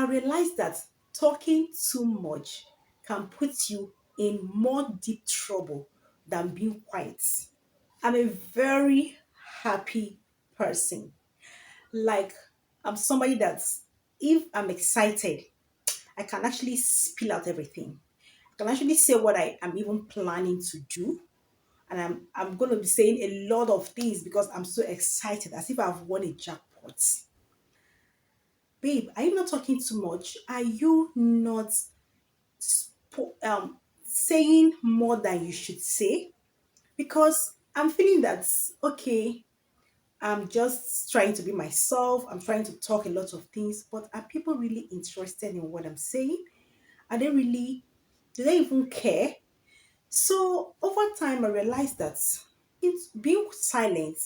realized that talking too much can put you in more deep trouble than being quiet. I'm a very happy person. Like, I'm somebody that's, if I'm excited, I can actually spill out everything. I can actually say what I am even planning to do. And I'm going to be saying a lot of things because I'm so excited, as if I've won a jackpot. Babe, are you not talking too much? Are you not saying more than you should say? Because I'm feeling that, okay, I'm just trying to be myself. I'm trying to talk a lot of things, but are people really interested in what I'm saying? Are they really, do they even care? So over time, I realized that being silent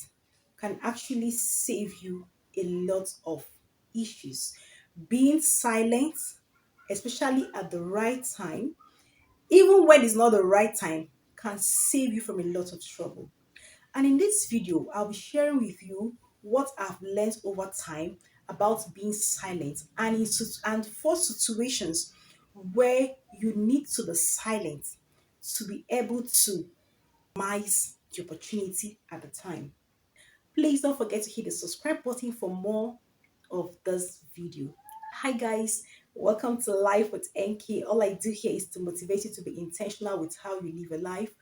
can actually save you a lot of issues. Being silent, especially at the right time, even when it's not the right time, can save you from a lot of trouble. And in this video, I'll be sharing with you what I've learned over time about being silent and and for situations where you need to be silent to be able to maximize the opportunity at the time. Please don't forget to hit the subscribe button for more of this video. Hi guys, welcome to Life with NK. All I do here is to motivate you to be intentional with how you live a life.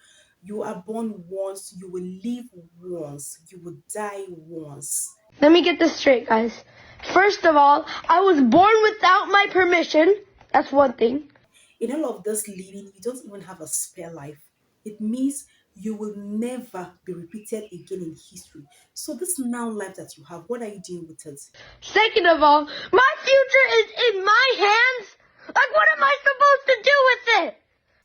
You are born once, you will live once, you will die once. Let me get this straight, guys. First of all, I was born without my permission. That's one thing. In all of this living, you don't even have a spare life. It means you will never be repeated again in history. So this now life that you have, what are you doing with it? Second of all, my future is in my hands. Like, what am I supposed to do with it?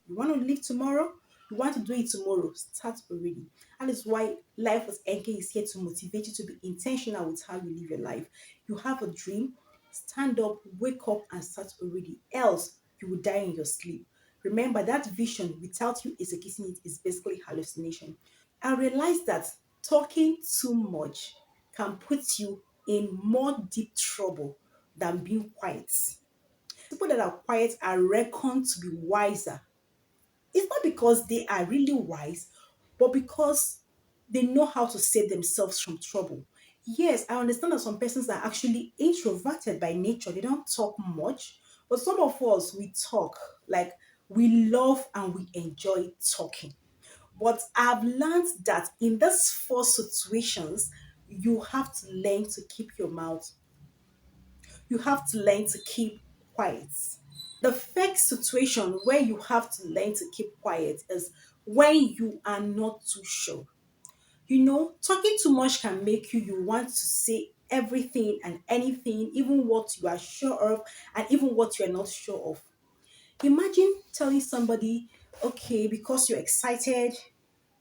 You want to live tomorrow? You want to do it tomorrow? Start already. That is why Life with NK is here to motivate you to be intentional with how you live your life. You have a dream, stand up, wake up, and start already. Else, you will die in your sleep. Remember that vision without you executing it is basically hallucination. I realized that talking too much can put you in more deep trouble than being quiet. People that are quiet are reckoned to be wiser. It's not because they are really wise, but because they know how to save themselves from trouble. Yes, I understand that some persons are actually introverted by nature. They don't talk much, but some of us, we talk. Like, we love and we enjoy talking. But I've learned that in these four situations, you have to learn to keep your mouth. You have to learn to keep quiet. The first situation where you have to learn to keep quiet is when you are not too sure. Talking too much can make you want to say everything and anything, even what you are sure of and even what you are not sure of. Imagine telling somebody, okay, because you're excited,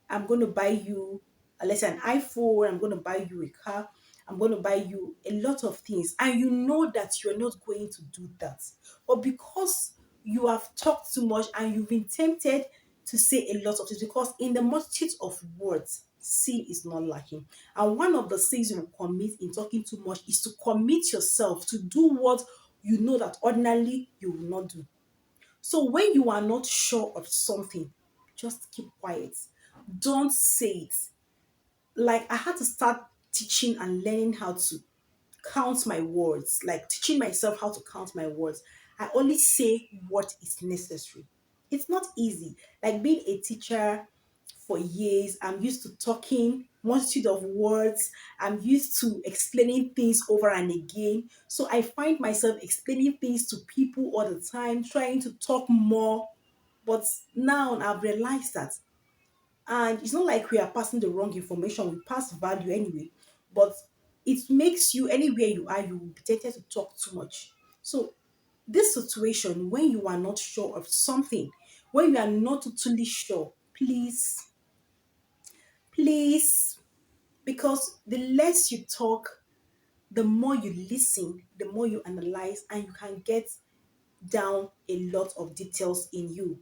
I'm going to buy you, let's say, an iPhone, I'm going to buy you a car, I'm going to buy you a lot of things. And you know that you're not going to do that. But because you have talked too much and you've been tempted to say a lot of things, because in the multitude of words, sin is not lacking. And one of the sins you will commit in talking too much is to commit yourself to do what you know that ordinarily you will not do. So when you are not sure of something, just keep quiet. Don't say it. Like, I had to start teaching and learning how to count my words, like teaching myself how to count my words. I only say what is necessary. It's not easy. Like being a teacher for years, I'm used to talking multitude of words. I'm used to explaining things over and again. So I find myself explaining things to people all the time, trying to talk more. But now I've realized that, and it's not like we are passing the wrong information, we pass value anyway, but it makes you, anywhere you are, you will be tempted to talk too much. So this situation, when you are not sure of something, when you are not totally sure, please, because the less you talk, the more you listen, the more you analyze, and you can get down a lot of details in you.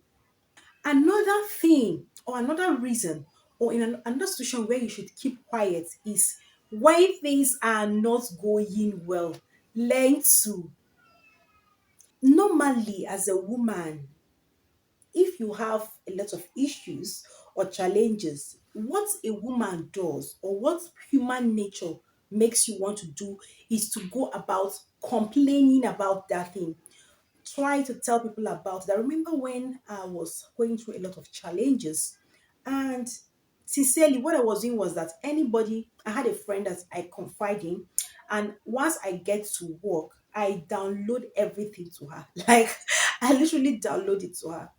Another thing or another reason, or in another situation where you should keep quiet, is when things are not going well. Learn to Normally, as a woman, if you have a lot of issues or challenges, what a woman does or what human nature makes you want to do is to go about complaining about that thing. Try to tell people about it. I remember when I was going through a lot of challenges, and sincerely, what I was doing was that I had a friend that I confide in, and once I get to work, I download everything to her. Like, I literally download it to her.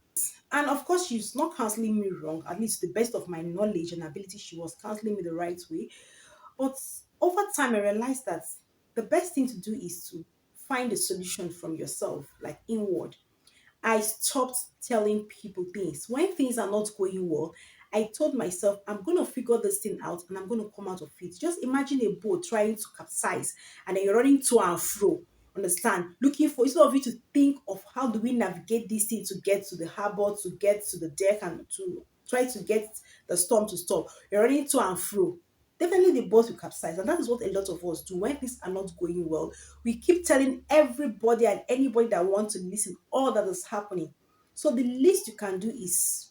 And of course, she's not counseling me wrong, at least to the best of my knowledge and ability, she was counseling me the right way. But over time, I realized that the best thing to do is to find a solution from yourself, like inward. I stopped telling people things. When things are not going well, I told myself, I'm going to figure this thing out and I'm going to come out of it. Just imagine a boat trying to capsize and then you're running to and fro. Understand? Looking for, instead of you to think of how do we navigate this thing to get to the harbor, to get to the deck, and to try to get the storm to stop. You're running to and fro. Definitely the boat will capsize. And that is what a lot of us do when things are not going well. We keep telling everybody and anybody that wants to listen all that is happening. So the least you can do is,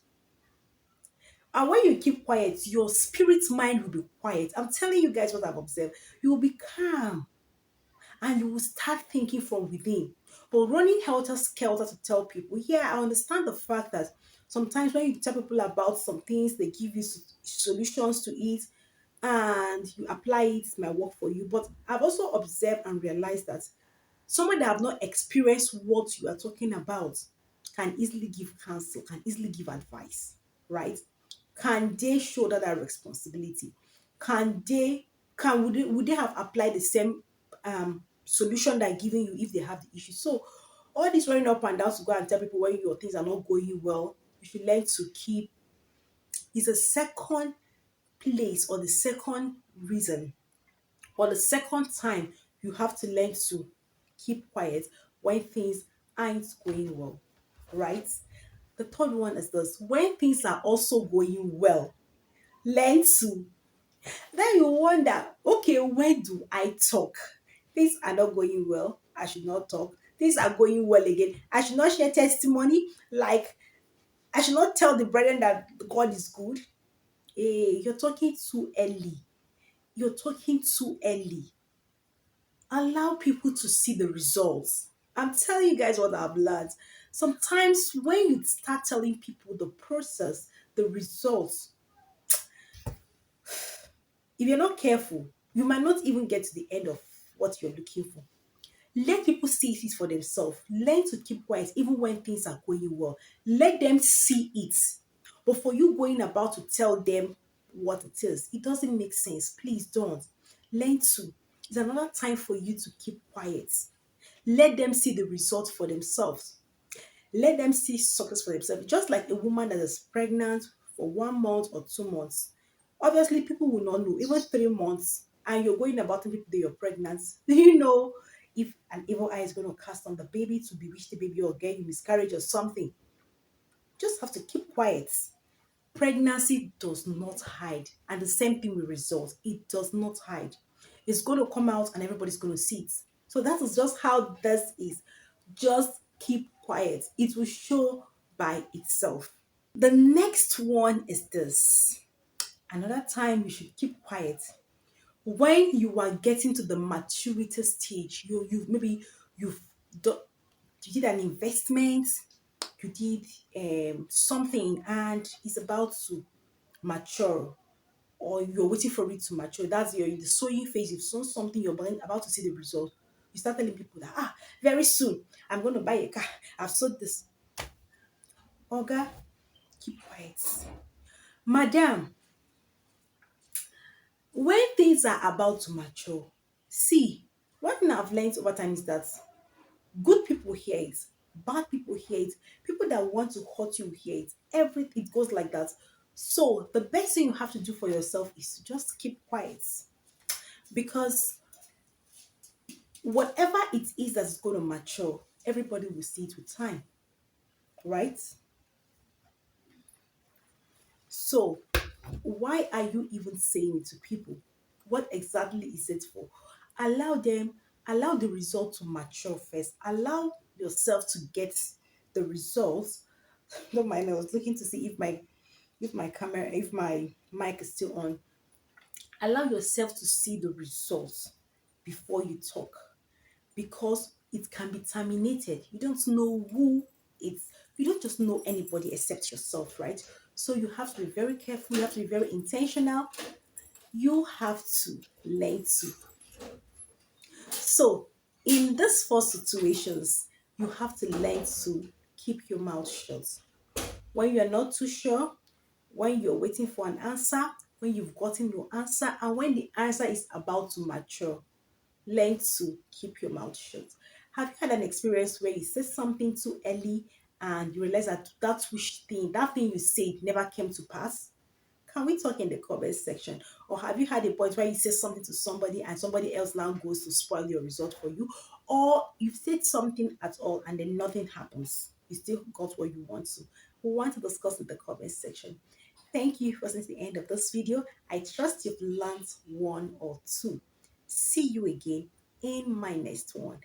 and when you keep quiet, your spirit mind will be quiet. I'm telling you guys what I've observed. You will be calm and you will start thinking from within. But running helter skelter to tell people, yeah, I understand the fact that sometimes when you tell people about some things, they give you solutions to it and you apply it, it might work for you. But I've also observed and realized that someone that have not experienced what you are talking about can easily give counsel, can easily give advice, right? Can they shoulder that responsibility? Can they would they have applied the same solution they're giving you if they have the issue? So all this running up and down to go and tell people when your things are not going well, you should learn to keep is a second place or the second reason or the second time you have to learn to keep quiet when things aren't going well, right? The third one is this: when things are also going well, learn to. Then you wonder, okay, when do I talk? Things are not going well, I should not talk. Things are going well again, I should not share testimony. Like, I should not tell the brethren that God is good. Hey, you're talking too early. You're talking too early. Allow people to see the results. I'm telling you guys what I've learned. Sometimes when you start telling people the process, the results, if you're not careful, you might not even get to the end of what you're looking for. Let people see it for themselves. Learn to keep quiet even when things are going well. Let them see it. But for you going about to tell them what it is, it doesn't make sense. Please don't. Learn to. It's another time for you to keep quiet. Let them see the results for themselves. Let them see success for themselves. Just like a woman that is pregnant for 1 month or 2 months. Obviously, people will not know. Even 3 months, and you're going about telling people that you're pregnant. Do you know if an evil eye is going to cast on the baby to bewitch the baby or get you miscarriage or something? Just have to keep quiet. Pregnancy does not hide, and the same thing with results. It does not hide. It's going to come out, and everybody's going to see it. So that is just how this is. Just keep quiet. It will show by itself. The next one is this. Another time you should keep quiet. When you are getting to the maturity stage, you've done, you did an investment, you did something, and it's about to mature, or you're waiting for it to mature. That's you're in the sowing phase. You've sown something, you're about to see the result. You start telling people that very soon I'm going to buy a car. I've sold this. Oga, keep quiet. Madam, when things are about to mature, see, one thing I've learned over time is that good people hear it, bad people hear it, people that want to hurt you hear it. Everything, it goes like that. So the best thing you have to do for yourself is to just keep quiet, because whatever it is that's going to mature, everybody will see it with time, right? So why are you even saying it to people? What exactly is it for? Allow them, allow the result to mature first. Allow yourself to get the results. Don't mind, I was looking to see if my camera, if my mic is still on. Allow yourself to see the results before you talk, because it can be terminated. You don't know who it's, you don't just know anybody except yourself, right? So you have to be very careful, you have to be very intentional, you have to learn to. So in these four situations, you have to learn to keep your mouth shut. When you're not too sure, when you're waiting for an answer, when you've gotten your answer, and when the answer is about to mature, learn to keep your mouth shut. Have you had an experience where you said something too early and you realize that that thing you said never came to pass? Can we talk in the comment section? Or have you had a point where you say something to somebody and somebody else now goes to spoil your result for you? Or you've said something at all and then nothing happens? You still got what you want to. We want to discuss in the comment section. Thank you for listening to the end of this video. I trust you've learned one or two. See you again in my next one.